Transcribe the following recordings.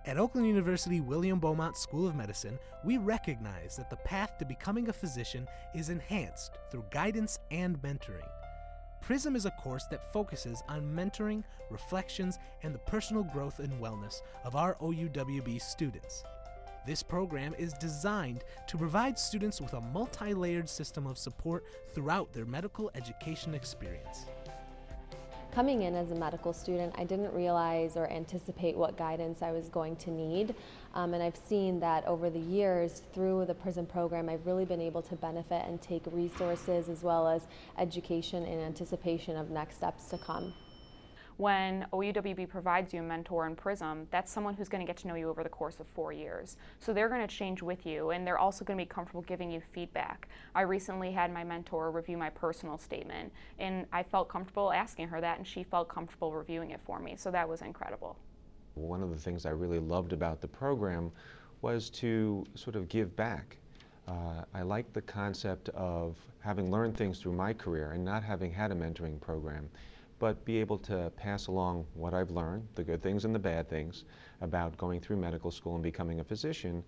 At Oakland University William Beaumont School of Medicine, we recognize that the path to becoming a physician is enhanced through guidance and mentoring. PRISM is a course that focuses on mentoring, reflections, and the personal growth and wellness of our OUWB students. This program is designed to provide students with a multi-layered system of support throughout their medical education experience. Coming in as a medical student, I didn't realize or anticipate what guidance I was going to need, and I've seen that over the years through the PRISM program I've really been able to benefit and take resources as well as education in anticipation of next steps to come. When OUWB provides you a mentor in PRISM, that's someone who's going to get to know you over the course of 4 years. So they're going to change with you, and they're also going to be comfortable giving you feedback. I recently had my mentor review my personal statement, and I felt comfortable asking her that, and she felt comfortable reviewing it for me, so that was incredible. One of the things I really loved about the program was to sort of give back. I liked the concept of having learned things through my career and not having had a mentoring program, but be able to pass along what I've learned, the good things and the bad things, about going through medical school and becoming a physician,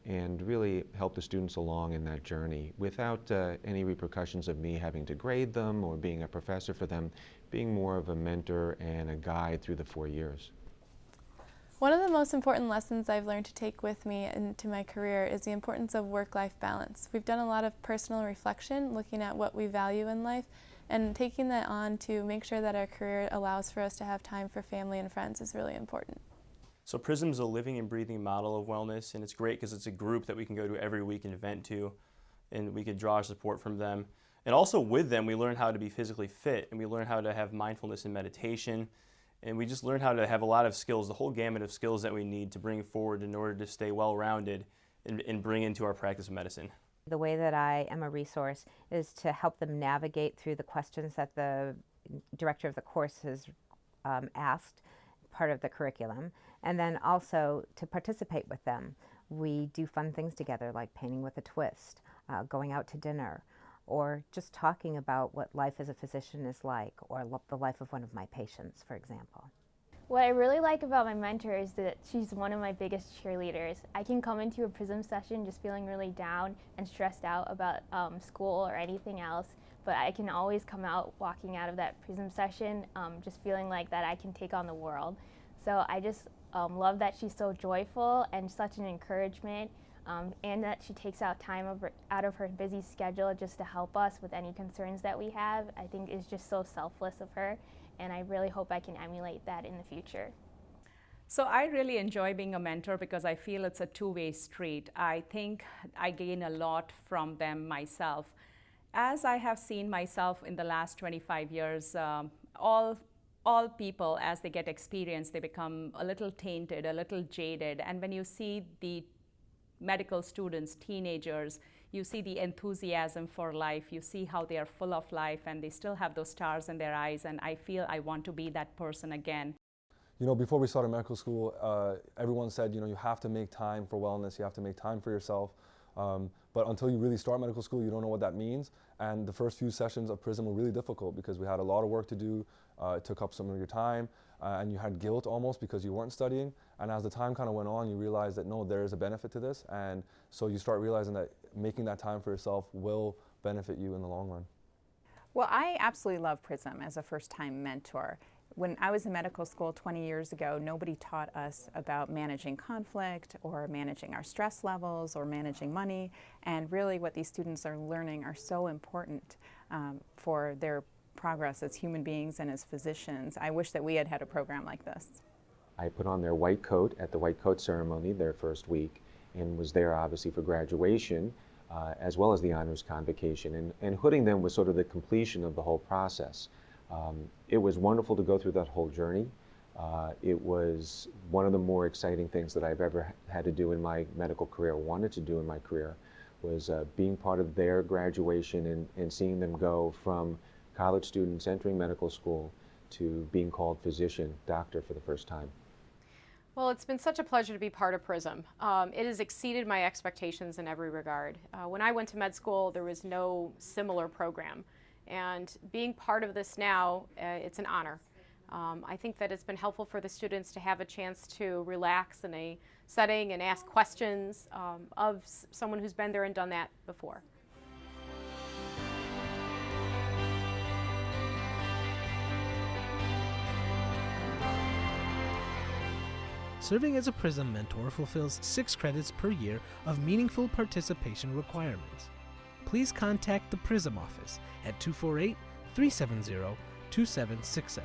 and really help the students along in that journey without any repercussions of me having to grade them or being a professor for them, being more of a mentor and a guide through the 4 years. One of the most important lessons I've learned to take with me into my career is the importance of work-life balance. We've done a lot of personal reflection, looking at what we value in life, and taking that on to make sure that our career allows for us to have time for family and friends is really important. So PRISM is a living and breathing model of wellness, and it's great because it's a group that we can go to every week and vent to, and we can draw our support from them. And also with them, we learn how to be physically fit, and we learn how to have mindfulness and meditation, and we just learn how to have a lot of skills, the whole gamut of skills that we need to bring forward in order to stay well-rounded and bring into our practice of medicine. The way that I am a resource is to help them navigate through the questions that the director of the course has asked, part of the curriculum, and then also to participate with them. We do fun things together like painting with a twist, going out to dinner, or just talking about what life as a physician is like, or the life of one of my patients, for example. What I really like about my mentor is that she's one of my biggest cheerleaders. I can come into a PRISM session just feeling really down and stressed out about school or anything else, but I can always come out walking out of that PRISM session just feeling like that I can take on the world. So I just love that she's so joyful and such an encouragement, and that she takes out time out of her busy schedule just to help us with any concerns that we have. I think is just so selfless of her, and I really hope I can emulate that in the future. So I really enjoy being a mentor because I feel it's a two-way street. I think I gain a lot from them myself. As I have seen myself in the last 25 years, all people, as they get experience, they become a little tainted, a little jaded. And when you see the medical students, teenagers, you see the enthusiasm for life, you see how they are full of life and they still have those stars in their eyes, and I feel I want to be that person again. You know, before we started medical school, everyone said, you know, you have to make time for wellness, you have to make time for yourself. But until you really start medical school, you don't know what that means. And the first few sessions of PRISM were really difficult because we had a lot of work to do. It took up some of your time, and you had guilt almost because you weren't studying. And as the time kind of went on, you realized that no, there is a benefit to this. And so you start realizing that making that time for yourself will benefit you in the long run. Well, I absolutely love PRISM as a first-time mentor. When I was in medical school 20 years ago, nobody taught us about managing conflict or managing our stress levels or managing money. And really what these students are learning are so important for their progress as human beings and as physicians. I wish that we had had a program like this. I put on their white coat at the white coat ceremony their first week and was there obviously for graduation as well as the honors convocation. And hooding them was sort of the completion of the whole process. It was wonderful to go through that whole journey. It was one of the more exciting things that I've ever had to do in my medical career, wanted to do in my career, was being part of their graduation and seeing them go from college students entering medical school to being called physician, doctor for the first time. Well, it's been such a pleasure to be part of PRISM. It has exceeded my expectations in every regard. When I went to med school, there was no similar program. And being part of this now, it's an honor. I think that it's been helpful for the students to have a chance to relax in a setting and ask questions of someone who's been there and done that before. Serving as a PRISM mentor fulfills 6 credits per year of meaningful participation requirements. Please contact the PRISM office at 248-370-2767.